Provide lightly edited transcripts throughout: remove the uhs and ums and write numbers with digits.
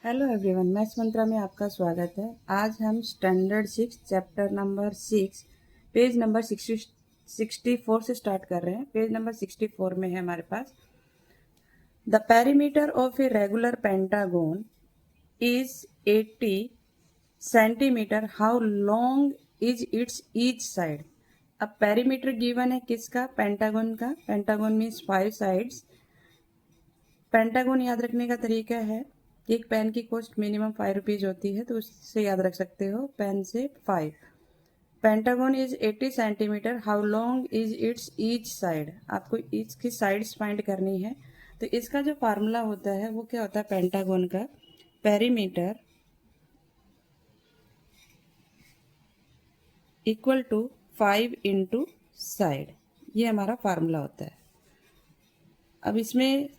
Hello everyone, maths मंत्रा में आपका स्वागत है। आज हम standard 6 chapter number 6 page number 64 से स्टार्ट कर रहे हैं। पेज नंबर 64 में है हमारे पास the perimeter of a regular pentagon is 80 centimetre, how long is its each side. अब पेरीमीटर गिवन है किसका? पेंटागन का। Pentagon means 5 sides. पेंटागन याद रखने का तरीका है कि एक पेन की कॉस्ट मिनिमम 5 रुपीज़ होती है, तो उससे याद रख सकते हो पेन से 5। Pentagon is 80 centimetre, how long is its each side. आपको ईच की साइड्स फाइंड करनी है। तो इसका जो फार्मूला होता है वो क्या होता है? पेंटागन का perimeter equal to 5 into side, ये हमारा फार्मूला होता है। अब इसमें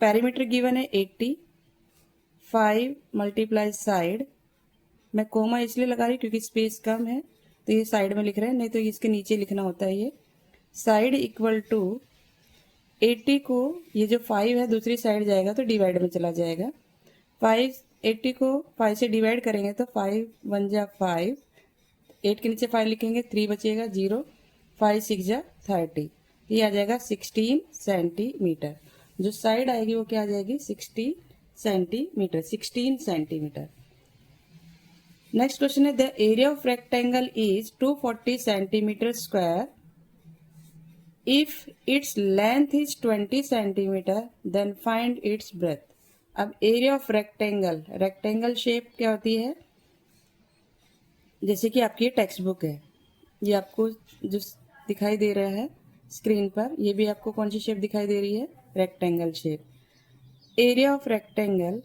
पेरीमीटर गिवन है 80, 5 मल्टीप्लाई साइड। मैं कोमा इसलिए लगा रही क्योंकि स्पेस कम है, तो ये साइड में लिख रहे हैं, नहीं तो इसके नीचे लिखना होता है। ये साइड इक्वल टू 80 को, ये जो 5 है दूसरी साइड जाएगा तो डिवाइड में चला जाएगा। 80 को 5 से डिवाइड करेंगे तो 5 1 जा 5, 8 के नीचे 5 लिखेंगे, 3 बचेगा 0, 5 6 जा 30, ये आ जाएगा 16 सेंटीमीटर। जो साइड आएगी वो क्या आ जाएगी? 60 सेंटीमीटर, 16 सेंटीमीटर। नेक्स्ट क्वेश्चन है the area of rectangle is 240 centimetre square, if its length is 20 centimetre, then find its breadth. अब area of rectangle, rectangle shape क्या होती है? जैसे कि आपकी टेक्स्ट बुक है, ये आपको जो दिखाई दे रहा है स्क्रीन पर, ये भी आपको कौन सी शेप दिखाई दे रही है? Rectangle shape. Area of rectangle,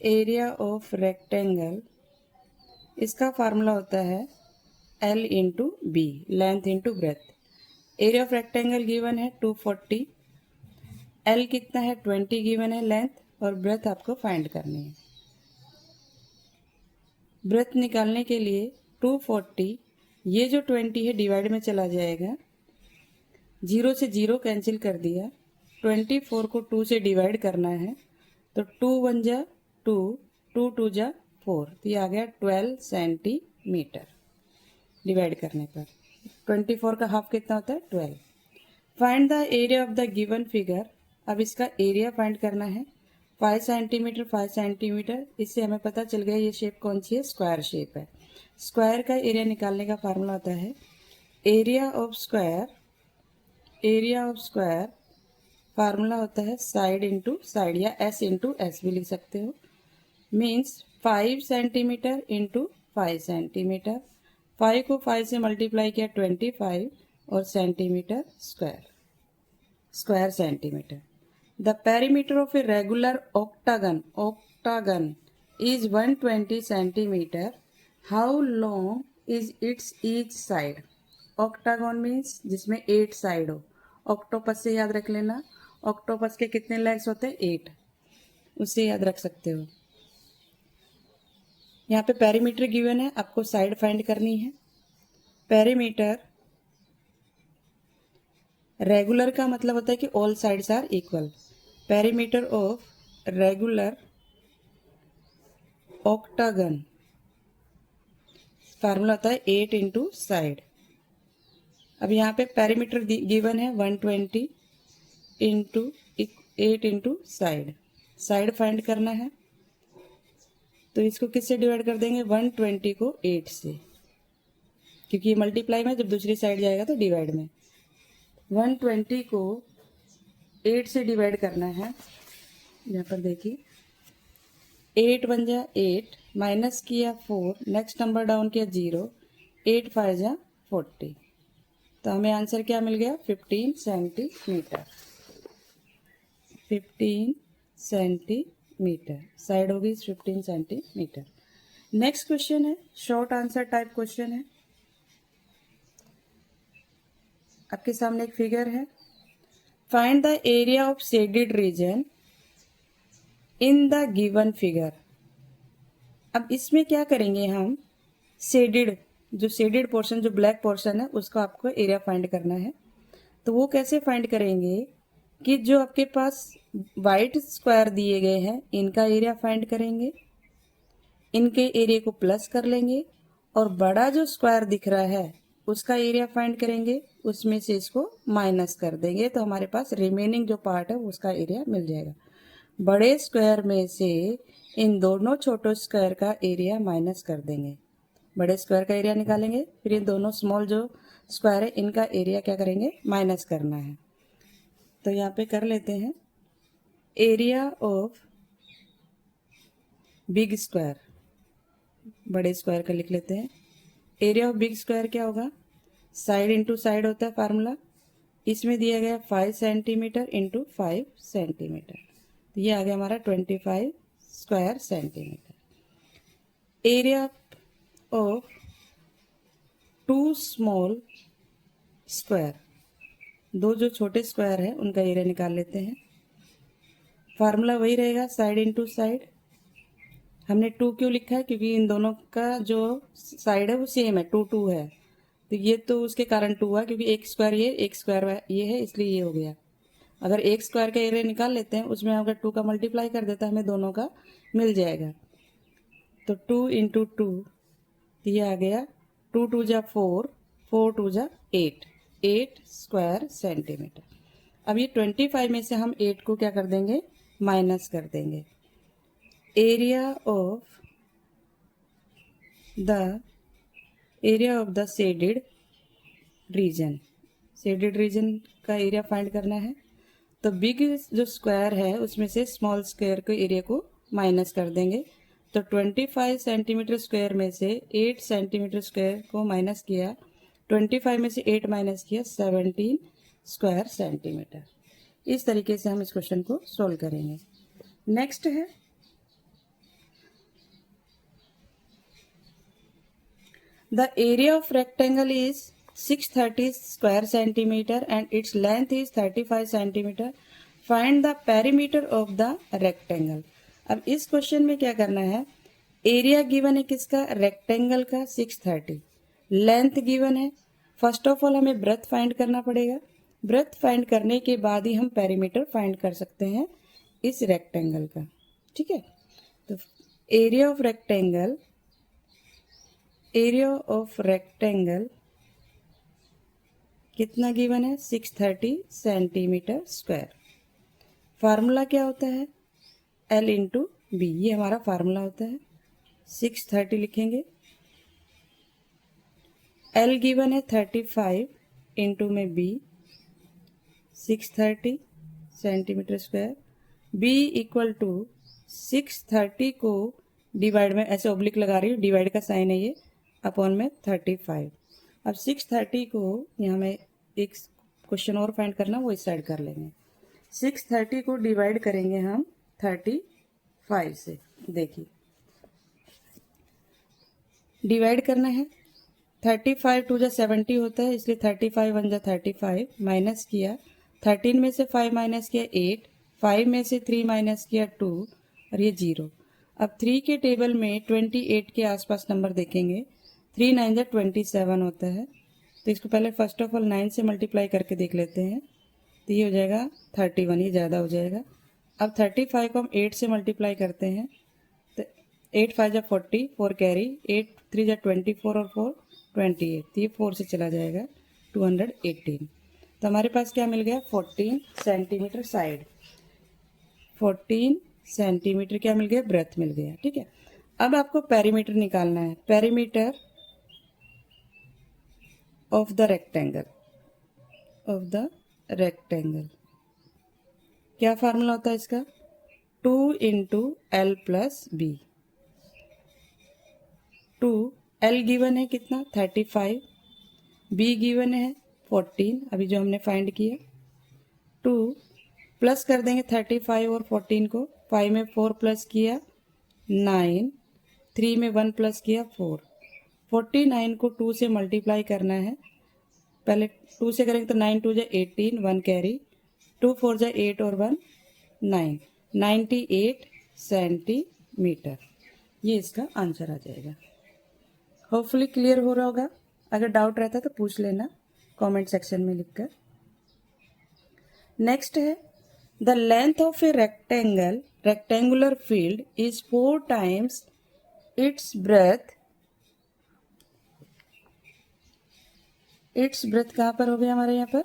area of rectangle, इसका फार्मूला होता है L into B, length into breadth. Area of rectangle given है 240, L कितना है? 20 गिवन है लेंथ, और ब्रेथ आपको फाइंड करनी है। ब्रेथ निकालने के लिए 240, ये जो 20 है डिवाइड में चला जाएगा, 0 से 0 कैंसिल कर दिया, 24 को 2 से डिवाइड करना है, तो 2 1 जा 2, 2 2 जा 4, तो ये आ गया 12 सेंटीमीटर डिवाइड करने पर। 24 का हाफ कितना होता है? 12। Find the area of the given figure. अब इसका एरिया फाइंड करना है। 5 सेंटीमीटर 5 सेंटीमीटर, इससे हमें पता चल गया ये शेप कौन सी है? स्क्वायर शेप है। स्क्वायर का एरिया निकालने का फार्मूला होता है area of square, area of square formula होता है साइड इंटू साइड, या एस इंटू एस भी लिख सकते हो। मीन्स 5 सेंटीमीटर इंटू 5 सेंटीमीटर, 5 को 5 से मल्टीप्लाई किया 25, और centimetre square, square centimetre. The perimeter of a regular octagon, octagon is 120 centimetre, how long is its each side. Octagon means जिसमें 8 साइड हो। ऑक्टोपस से याद रख लेना, ऑक्टोपस के कितने लेग्स होते हैं? 8, उससे याद रख सकते हो। यहाँ पे पेरीमीटर गिवन है, आपको साइड फाइंड करनी है। पेरीमीटर रेगुलर का मतलब होता है कि all sides are equal. Perimeter of regular octagon formula होता है 8 इंटू साइड। अब यहाँ पे पेरीमीटर गिवन है 120 into 8 into side, side find करना है, तो इसको किससे डिवाइड कर देंगे? 120 को 8 से, क्योंकि ये मल्टीप्लाई में, जब दूसरी साइड जाएगा तो डिवाइड में। 120 को 8 से डिवाइड करना है। यहाँ पर देखिए 8 1 जा 8, माइनस किया 4, नेक्स्ट नंबर डाउन किया 0, 8 5 जा 40, तो हमें आंसर क्या मिल गया? 15 सेंटीमीटर, 15 सेंटीमीटर, साइड होगी 15 सेंटीमीटर। नेक्स्ट क्वेश्चन है शॉर्ट आंसर टाइप क्वेश्चन है। आपके सामने एक फिगर है। Find the area of shaded region in the given figure. अब इसमें क्या करेंगे हम? शेडेड, जो शेडेड पोर्शन, जो ब्लैक पोर्शन है, उसका आपको एरिया फाइंड करना है। तो वो कैसे फाइंड करेंगे? कि जो आपके पास वाइट स्क्वायर दिए गए हैं इनका एरिया फाइंड करेंगे, इनके एरिया को प्लस कर लेंगे और बड़ा जो स्क्वायर दिख रहा है उसका एरिया फाइंड करेंगे, उसमें से इसको माइनस कर देंगे तो हमारे पास रिमेनिंग जो पार्ट है उसका एरिया मिल जाएगा। बड़े स्क्वायर में से इन दोनों छोटे स्क्वायर का एरिया माइनस कर देंगे, बड़े स्क्वायर का एरिया निकालेंगे, फिर इन दोनों स्मॉल जो स्क्वायर है इनका एरिया क्या करेंगे, माइनस करना है। तो यहाँ पे कर लेते हैं एरिया ऑफ बिग स्क्वायर, बड़े स्क्वायर का लिख लेते हैं। एरिया ऑफ बिग स्क्वायर क्या होगा, साइड इंटू साइड होता है फार्मूला, इसमें दिया गया 5 सेंटीमीटर इंटू 5 सेंटीमीटर, तो ये आ गया हमारा 25 square centimetre. Area of 2 small square, दो जो छोटे स्क्वायर है उनका एरिया निकाल लेते हैं। फार्मूला वही रहेगा, साइड इंटू साइड। हमने 2 क्यों लिखा है, क्योंकि इन दोनों का जो साइड है वो सेम है, 2 2 है, तो ये तो उसके कारण 2 हुआ, क्योंकि एक स्क्वायर ये एक स्क्वायर ये है इसलिए ये हो गया। अगर एक स्क्वायर का एरिया निकाल लेते हैं उसमें अगर 2 का मल्टीप्लाई कर देता है हमें दोनों का मिल जाएगा। तो 2 इंटू 2, ये आ गया 2 2 जा 4, 4 2 जा 8, 8 स्क्वायर सेंटीमीटर। अब ये 25 में से हम 8 को क्या कर देंगे, माइनस कर देंगे। Area of the shaded region, shaded region का एरिया फाइंड करना है। तो बिग जो स्क्वायर है उसमें से स्मॉल स्क्वायर के एरिया को माइनस कर देंगे। तो 25 सेंटीमीटर स्क्वायर में से 8 सेंटीमीटर स्क्वायर को माइनस किया, 25 में से 8 माइनस किया, 17 स्क्वायर सेंटीमीटर। इस तरीके से हम इस क्वेश्चन को सोल्व करेंगे। नेक्स्ट है the area of rectangle is 630 square centimeter and its length is 35 centimeter. Find the perimeter of the rectangle. अब इस क्वेश्चन में क्या करना है, एरिया गिवन है किसका, रेक्टेंगल का 630, लेंथ गिवन है। फर्स्ट ऑफ ऑल हमें ब्रेथ फाइंड करना पड़ेगा, ब्रेथ फाइंड करने के बाद ही हम पेरीमीटर फाइंड कर सकते हैं इस रेक्टेंगल का, ठीक है। तो area of rectangle, area of rectangle कितना गिवन है, 630 सेंटीमीटर स्क्वायर। फार्मूला क्या होता है, L इंटू बी, ये हमारा फार्मूला होता है। 630 लिखेंगे, L गिवन है 35 इंटू में B 630 centimetre square, B equal to 630 को डिवाइड में ऐसे ओब्लिक लगा रही हूँ, डिवाइड का साइन है ये, अपॉन में 35। अब 630 को यहाँ में एक क्वेश्चन और फाइंड करना, वो इस साइड कर लेंगे। 630 को डिवाइड करेंगे हम 35 से, देखिए डिवाइड करना है, 35 2 जा 70 होता है, इसलिए 35 1 जा 35, माइनस किया, 13 में से 5 माइनस किया 8, 5 में से 3 माइनस किया 2 और ये 0। अब 3 के टेबल में 28 के आसपास नंबर देखेंगे, 3 9 जा 27 होता है, तो इसको पहले फर्स्ट ऑफ ऑल 9 से मल्टीप्लाई करके देख लेते हैं, तो ये हो जाएगा 31, ये ज़्यादा हो जाएगा। अब 35 को हम 8 से मल्टीप्लाई करते हैं, तो 8 5 जा 40, 4 कैरी, 8 3 जा 24 और 4 28, तो ये 4 से चला जाएगा 218। तो हमारे पास क्या मिल गया, 14 सेंटीमीटर साइड, 14 सेंटीमीटर क्या मिल गया, ब्रेथ मिल गया, ठीक है। अब आपको पेरीमीटर निकालना है, perimeter of the rectangle, of the rectangle क्या फार्मूला होता है इसका, 2 into L plus B. 2 L given है कितना, 35, बी गिवन है 14, अभी जो हमने फाइंड किया, 2 प्लस कर देंगे 35 और 14 को, 5 में 4 प्लस किया 9, 3 में 1 प्लस किया 4, 49 को 2 से मल्टीप्लाई करना है, पहले 2 से करेंगे तो 9 2 जा 18, 1 कैरी, 2 4 जा 8 और 1 9, 98 सेंटीमीटर, ये इसका आंसर आ जाएगा। होपफुली क्लियर हो रहा होगा, अगर डाउट रहता है तो पूछ लेना कमेंट सेक्शन में लिखकर। नेक्स्ट है the length of A rectangular field is 4 times its breadth. It's breath कहाँ पर हो गया हमारे यहाँ पर?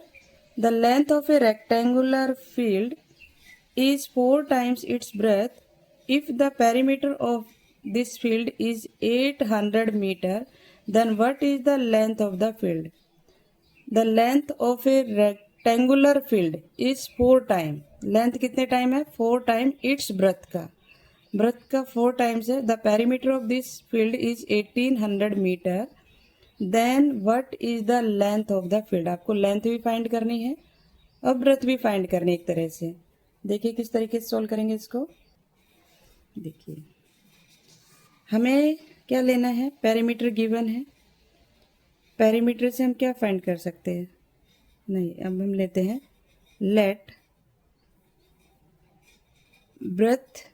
The length of A rectangular field is 4 times its breadth if the perimeter of this field is 800 meter, then what is the length of the field? The length of a rectangular field is 4 time. Length कितने time है? 4 time it's breadth का 4 times है. The perimeter of this field is 1800 metre. Then what is the length of the field? आपको length भी find करनी है और breath भी फाइंड करनी है एक तरह से. देखिए किस तरीके से सॉल्व करेंगे इसको. देखिए हमें क्या लेना है? पेरीमीटर गिवन है. पेरीमीटर से हम क्या फाइंड कर सकते हैं? नहीं, अब हम लेते हैं let breadth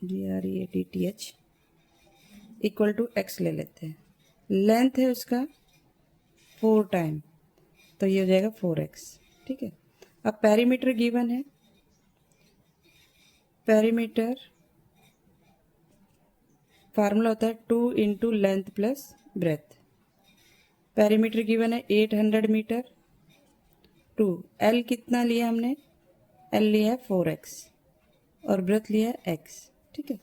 BREADTH equal to x ले लेते हैं. लेंथ है उसका 4 टाइम, तो ये हो जाएगा 4x. ठीक है. अब पेरीमीटर गिवन है. पेरीमीटर फार्मूला होता है 2 into length plus breadth. Perimeter given है 800 मीटर. 2 L कितना लिया हमने? L लिया है 4x और ब्रेथ लिया है x. ठीक है.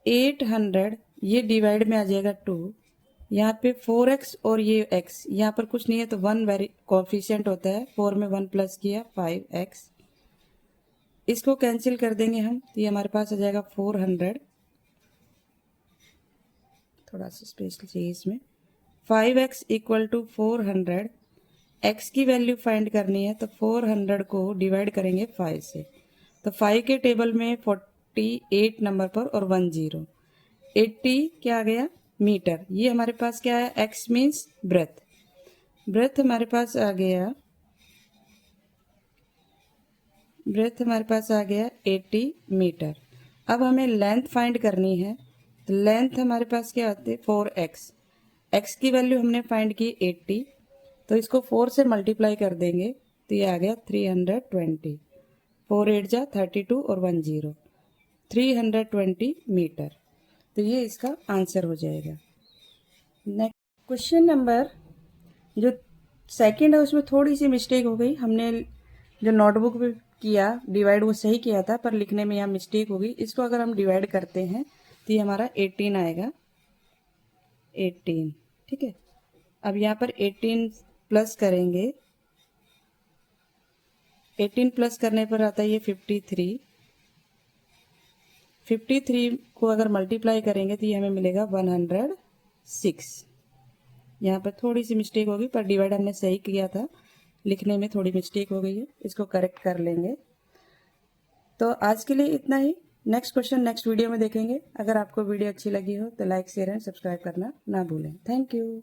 800 ये डिवाइड में आ जाएगा 2. यहाँ पे 4x और ये x, यहाँ पर कुछ नहीं है तो 1 वेरी कोफिशिएंट होता है. 4 में 1 प्लस किया 5x. इसको कैंसिल कर देंगे हम तो ये हमारे पास आ जाएगा 400. थोड़ा सा स्पेस चाहिए इसमें. 5x equal to 400. x की वैल्यू फाइंड करनी है तो 400 को डिवाइड करेंगे 5 से. तो 5 के टेबल में 48 नंबर पर और 1 0. 80 क्या आ गया? मीटर. ये हमारे पास क्या है? x means breath. ब्रेथ हमारे पास आ गया 80 मीटर. अब हमें लेंथ फाइंड करनी है तो लेंथ हमारे पास क्या आती है? 4x. x की वैल्यू हमने फाइंड की 80, तो इसको 4 से मल्टीप्लाई कर देंगे तो ये आ गया 320. 4 8 जा 32 और 1 0. 320 मीटर. तो ये इसका आंसर हो जाएगा. नेक्स्ट क्वेश्चन नंबर जो सेकंड है उसमें थोड़ी सी मिस्टेक हो गई. हमने जो नोटबुक पे किया डिवाइड वो सही किया था पर लिखने में यहाँ मिस्टेक हो गई. इसको अगर हम डिवाइड करते हैं तो ये हमारा 18 आएगा. 18. ठीक है. अब यहाँ पर 18 प्लस करेंगे. 18 प्लस करने पर आता है ये 53. 53 को अगर मल्टीप्लाई करेंगे तो ये हमें मिलेगा 106. यहाँ पर थोड़ी सी मिस्टेक होगी पर डिवाइड हमने सही किया था, लिखने में थोड़ी मिस्टेक हो गई है. इसको करेक्ट कर लेंगे. तो आज के लिए इतना ही. नेक्स्ट क्वेश्चन नेक्स्ट वीडियो में देखेंगे. अगर आपको वीडियो अच्छी लगी हो तो लाइक शेयर एंड सब्सक्राइब करना ना भूलें. Thank you.